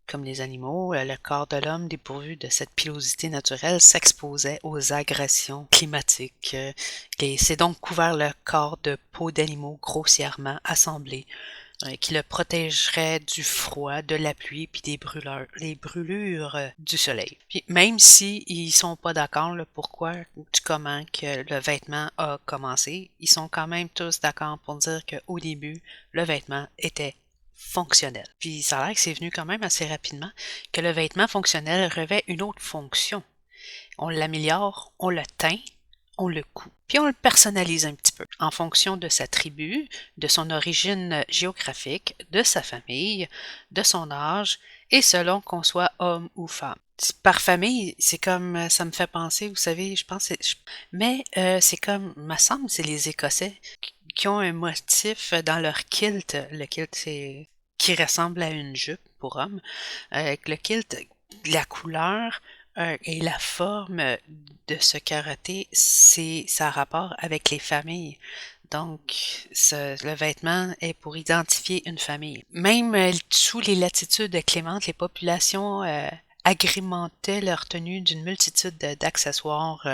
comme les animaux, le corps de l'homme dépourvu de cette pilosité naturelle s'exposait aux agressions climatiques. Et c'est donc couvert le corps de peaux d'animaux grossièrement assemblés, qui le protégerait du froid, de la pluie, puis les brûlures du soleil. Puis même si ils sont pas d'accord là, pourquoi du comment que le vêtement a commencé, ils sont quand même tous d'accord pour dire qu'au début, le vêtement était fonctionnel. Puis ça a l'air que c'est venu quand même assez rapidement que le vêtement fonctionnel revêt une autre fonction. On l'améliore, on le teint, on le coud. Puis on le personnalise un petit peu en fonction de sa tribu, de son origine géographique, de sa famille, de son âge et selon qu'on soit homme ou femme. Par famille, c'est comme ça me fait penser, vous savez, je pense, mais c'est comme, me semble, c'est les Écossais qui ont un motif dans leur kilt. Le kilt, c'est qui ressemble à une jupe pour homme. Le kilt, la couleur et la forme de ce karaté, ça a rapport avec les familles. Donc, le vêtement est pour identifier une famille. Même sous les latitudes clémentes, les populations agrémentaient leur tenue d'une multitude d'accessoires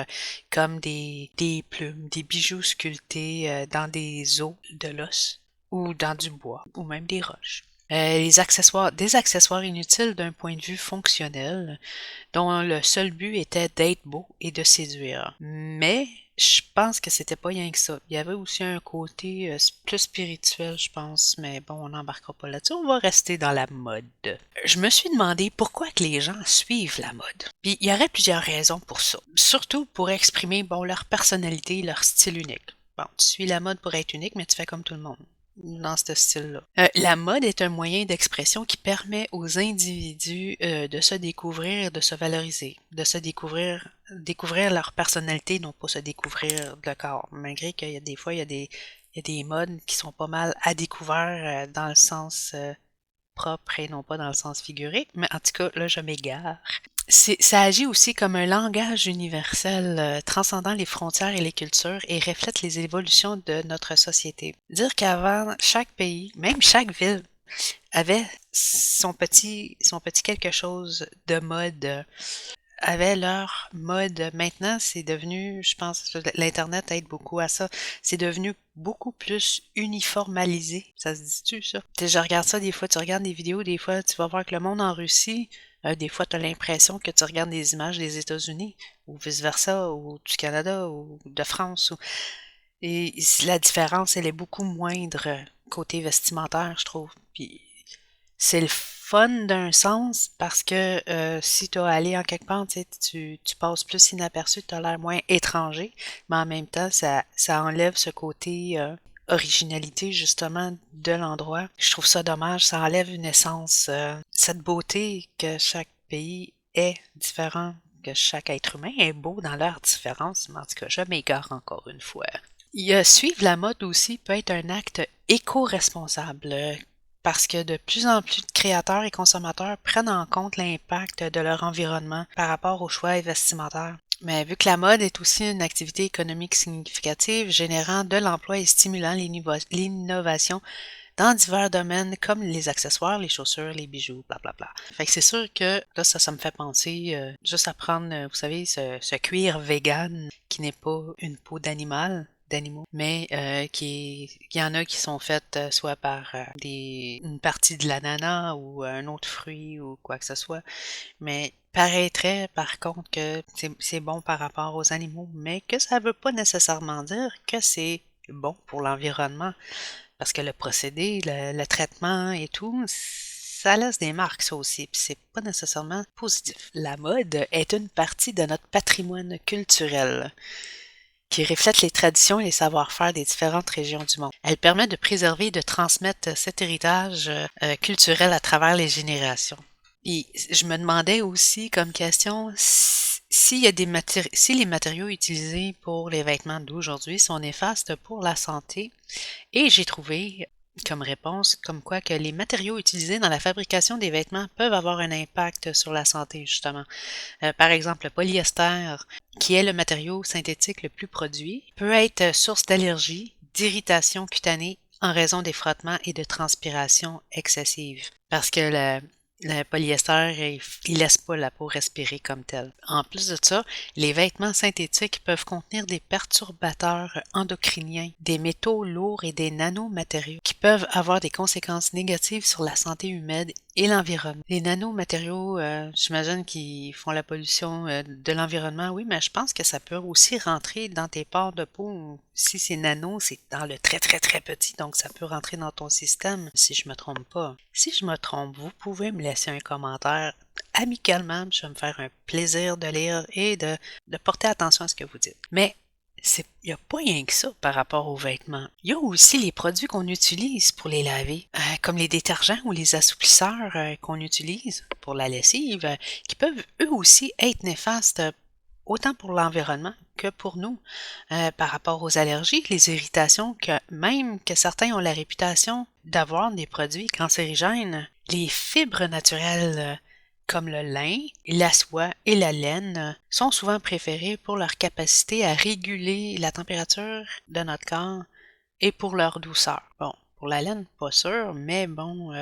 comme des plumes, des bijoux sculptés dans des os de l'os ou dans du bois ou même des roches. Des accessoires inutiles d'un point de vue fonctionnel, dont le seul but était d'être beau et de séduire. Mais je pense que c'était pas rien que ça. Il y avait aussi un côté plus spirituel, je pense, mais bon, on n'embarquera pas là-dessus, on va rester dans la mode. Je me suis demandé pourquoi que les gens suivent la mode. Puis il y aurait plusieurs raisons pour ça. Surtout pour exprimer, bon, leur personnalité, leur style unique. Bon, tu suis la mode pour être unique, mais tu fais comme tout le monde dans ce style-là. La mode est un moyen d'expression qui permet aux individus de se découvrir, de se valoriser, de se découvrir leur personnalité, non pas se découvrir le corps. Malgré qu'il y a des fois, il y a des modes qui sont pas mal à découvert dans le sens propre et non pas dans le sens figuré. Mais en tout cas, là, je m'égare. Ça agit aussi comme un langage universel transcendant les frontières et les cultures et reflète les évolutions de notre société. Dire qu'avant, chaque pays, même chaque ville, avait son petit quelque chose de mode, avait leur mode. Maintenant, c'est devenu, je pense, l'Internet aide beaucoup à ça, c'est devenu beaucoup plus uniformalisé. Ça se dit-tu, ça? Je regarde ça des fois, tu regardes des vidéos, des fois, tu vas voir que le monde en Russie, des fois, tu as l'impression que tu regardes des images des États-Unis, ou vice-versa, ou du Canada, ou de France. Et la différence, elle est beaucoup moindre côté vestimentaire, je trouve. Puis c'est le fun d'un sens parce que si tu as allé en quelque part, tu passes plus inaperçu, tu as l'air moins étranger, mais en même temps, ça enlève ce côté originalité justement de l'endroit. Je trouve ça dommage, ça enlève une essence, cette beauté que chaque pays est différent, que chaque être humain est beau dans leur différence, mais en tout cas, je m'égare encore une fois. Suivre la mode aussi peut être un acte éco-responsable parce que de plus en plus de créateurs et consommateurs prennent en compte l'impact de leur environnement par rapport aux choix vestimentaires. Mais vu que la mode est aussi une activité économique significative, générant de l'emploi et stimulant l'innovation dans divers domaines comme les accessoires, les chaussures, les bijoux, blablabla. Fait que c'est sûr que là, ça me fait penser juste à prendre, vous savez, ce cuir vegan qui n'est pas une peau d'animaux, mais qu'il y en a qui sont faites soit par une partie de l'ananas ou un autre fruit ou quoi que ce soit. Mais paraîtrait par contre que c'est bon par rapport aux animaux, mais que ça veut pas nécessairement dire que c'est bon pour l'environnement. Parce que le procédé, le traitement et tout, ça laisse des marques, ça aussi, puis c'est pas nécessairement positif. La mode est une partie de notre patrimoine culturel. qui reflète les traditions et les savoir-faire des différentes régions du monde. Elle permet de préserver et de transmettre cet héritage culturel à travers les générations. Et je me demandais aussi comme question si les matériaux utilisés pour les vêtements d'aujourd'hui sont néfastes pour la santé. Et j'ai trouvé comme réponse comme quoi que les matériaux utilisés dans la fabrication des vêtements peuvent avoir un impact sur la santé, justement. Par exemple, le polyester, qui est le matériau synthétique le plus produit, peut être source d'allergies, d'irritations cutanées en raison des frottements et de transpiration excessive. Parce que le polyester, il laisse pas la peau respirer comme tel. En plus de ça, les vêtements synthétiques peuvent contenir des perturbateurs endocriniens, des métaux lourds et des nanomatériaux qui peuvent avoir des conséquences négatives sur la santé humaine et l'environnement. Les nanomatériaux, j'imagine qu'ils font la pollution de l'environnement, oui, mais je pense que ça peut aussi rentrer dans tes pores de peau. Si c'est nano, c'est dans le très très très petit, donc ça peut rentrer dans ton système, si je me trompe pas. Si je me trompe, vous pouvez me laisser un commentaire amicalement, je vais me faire un plaisir de lire et de porter attention à ce que vous dites. Mais il n'y a pas rien que ça par rapport aux vêtements. Il y a aussi les produits qu'on utilise pour les laver, comme les détergents ou les assouplisseurs qu'on utilise pour la lessive, qui peuvent eux aussi être néfastes autant pour l'environnement que pour nous, par rapport aux allergies, les irritations, même que certains ont la réputation d'avoir des produits cancérigènes. Les fibres naturelles comme le lin, la soie et la laine sont souvent préférées pour leur capacité à réguler la température de notre corps et pour leur douceur. Bon, pour la laine, pas sûr, mais bon,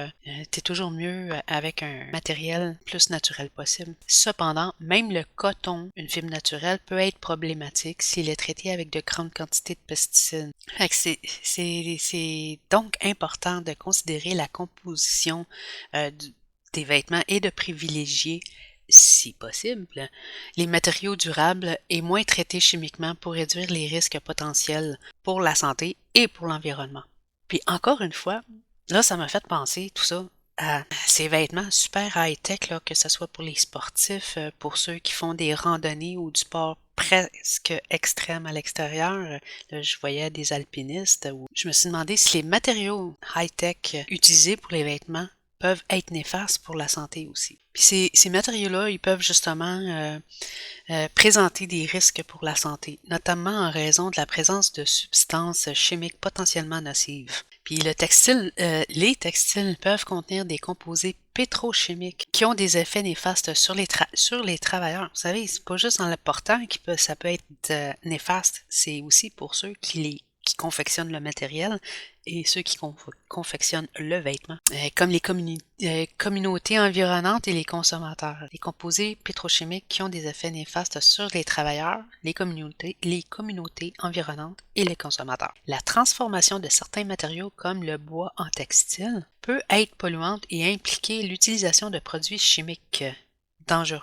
t'es toujours mieux avec un matériel plus naturel possible. Cependant, même le coton, une fibre naturelle, peut être problématique s'il est traité avec de grandes quantités de pesticides. Fait que c'est donc important de considérer la composition des vêtements et de privilégier, si possible, les matériaux durables et moins traités chimiquement pour réduire les risques potentiels pour la santé et pour l'environnement. Puis encore une fois, là, ça m'a fait penser tout ça à ces vêtements super high-tech, là, que ce soit pour les sportifs, pour ceux qui font des randonnées ou du sport presque extrême à l'extérieur. Là, je voyais des alpinistes où je me suis demandé si les matériaux high-tech utilisés pour les vêtements peuvent être néfastes pour la santé aussi. Puis ces matériaux-là, ils peuvent justement présenter des risques pour la santé, notamment en raison de la présence de substances chimiques potentiellement nocives. Puis les textiles peuvent contenir des composés pétrochimiques qui ont des effets néfastes sur les travailleurs. Vous savez, c'est pas juste en le portant ça peut être néfaste, c'est aussi pour ceux qui confectionnent le matériel et ceux qui confectionnent le vêtement, comme les communautés environnantes et les consommateurs. Les composés pétrochimiques qui ont des effets néfastes sur les travailleurs, les communautés environnantes et les consommateurs. La transformation de certains matériaux comme le bois en textile peut être polluante et impliquer l'utilisation de produits chimiques dangereux.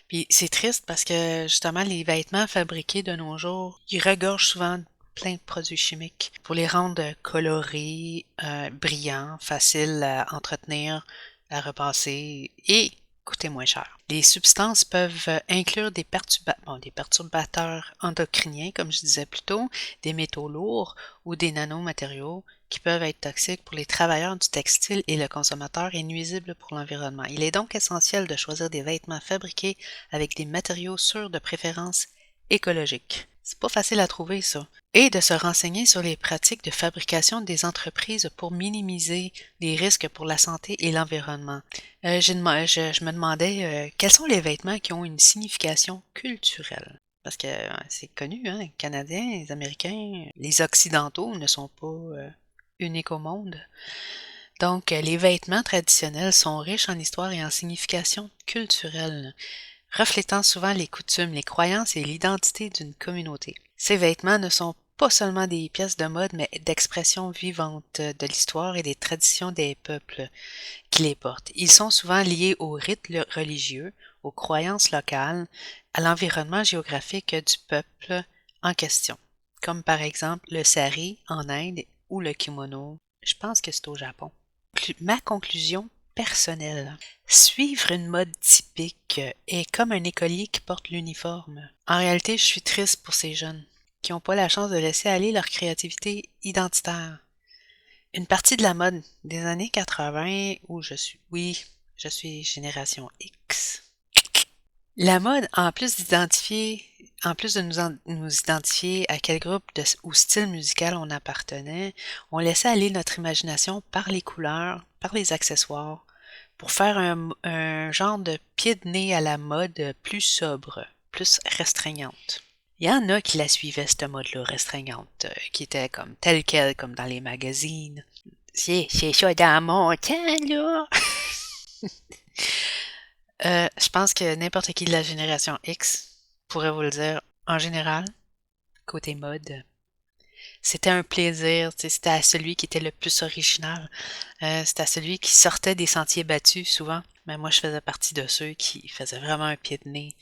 Puis c'est triste parce que justement les vêtements fabriqués de nos jours, ils regorgent souvent plein de produits chimiques pour les rendre colorés, brillants, faciles à entretenir, à repasser et coûter moins cher. Les substances peuvent inclure des perturbateurs endocriniens, comme je disais plus tôt, des métaux lourds ou des nanomatériaux qui peuvent être toxiques pour les travailleurs du textile et le consommateur et nuisibles pour l'environnement. Il est donc essentiel de choisir des vêtements fabriqués avec des matériaux sûrs de préférence écologique. C'est pas facile à trouver, ça. Et de se renseigner sur les pratiques de fabrication des entreprises pour minimiser les risques pour la santé et l'environnement. Je me demandais quels sont les vêtements qui ont une signification culturelle. Parce que c'est connu, hein, les Canadiens, les Américains, les Occidentaux ne sont pas uniques au monde. Donc, les vêtements traditionnels sont riches en histoire et en signification culturelle, reflétant souvent les coutumes, les croyances et l'identité d'une communauté. Ces vêtements ne sont pas seulement des pièces de mode, mais d'expression vivante de l'histoire et des traditions des peuples qui les portent. Ils sont souvent liés aux rites religieux, aux croyances locales, à l'environnement géographique du peuple en question, comme par exemple le sari en Inde ou le kimono. Je pense que c'est au Japon. Ma conclusion personnelle. Suivre une mode typique est comme un écolier qui porte l'uniforme. En réalité, je suis triste pour ces jeunes. qui n'ont pas la chance de laisser aller leur créativité identitaire. Une partie de la mode des années 80 où je suis génération X. La mode, en plus de nous identifier à quel groupe ou style musical on appartenait, on laissait aller notre imagination par les couleurs, par les accessoires, pour faire un genre de pied de nez à la mode plus sobre, plus restreignante. Il y en a qui la suivaient, cette mode-là restreignante, qui était comme telle quelle, comme dans les magazines. C'est ça dans mon temps, là! Je pense que n'importe qui de la génération X pourrait vous le dire. En général, côté mode, c'était un plaisir. C'était à celui qui était le plus original. C'était à celui qui sortait des sentiers battus souvent. Mais moi, je faisais partie de ceux qui faisaient vraiment un pied de nez.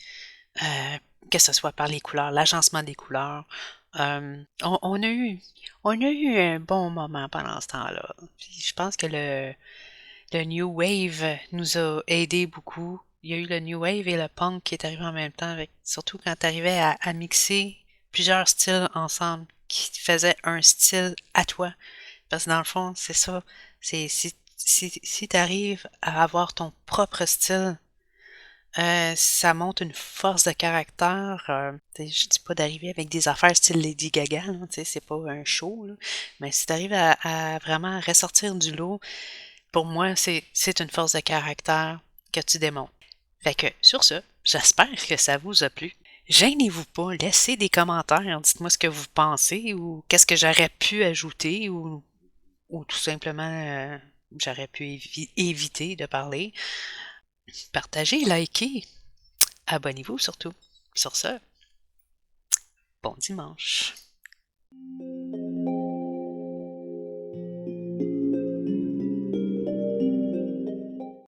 Que ce soit par les couleurs, l'agencement des couleurs. On a eu un bon moment pendant ce temps-là. Puis je pense que le New Wave nous a aidé beaucoup. Il y a eu le New Wave et le Punk qui est arrivé en même temps, surtout quand tu arrivais à mixer plusieurs styles ensemble, qui faisaient un style à toi. Parce que dans le fond, c'est ça. C'est si tu arrives à avoir ton propre style, ça montre une force de caractère. Je dis pas d'arriver avec des affaires style Lady Gaga, là, c'est pas un show, là. Mais si tu arrives à vraiment ressortir du lot, pour moi, c'est une force de caractère que tu démontres. Fait que, sur ce, j'espère que ça vous a plu. Gênez-vous pas, laissez des commentaires, dites-moi ce que vous pensez ou qu'est-ce que j'aurais pu ajouter ou tout simplement j'aurais pu éviter de parler. Partagez, likez, abonnez-vous surtout. Sur ce, bon dimanche.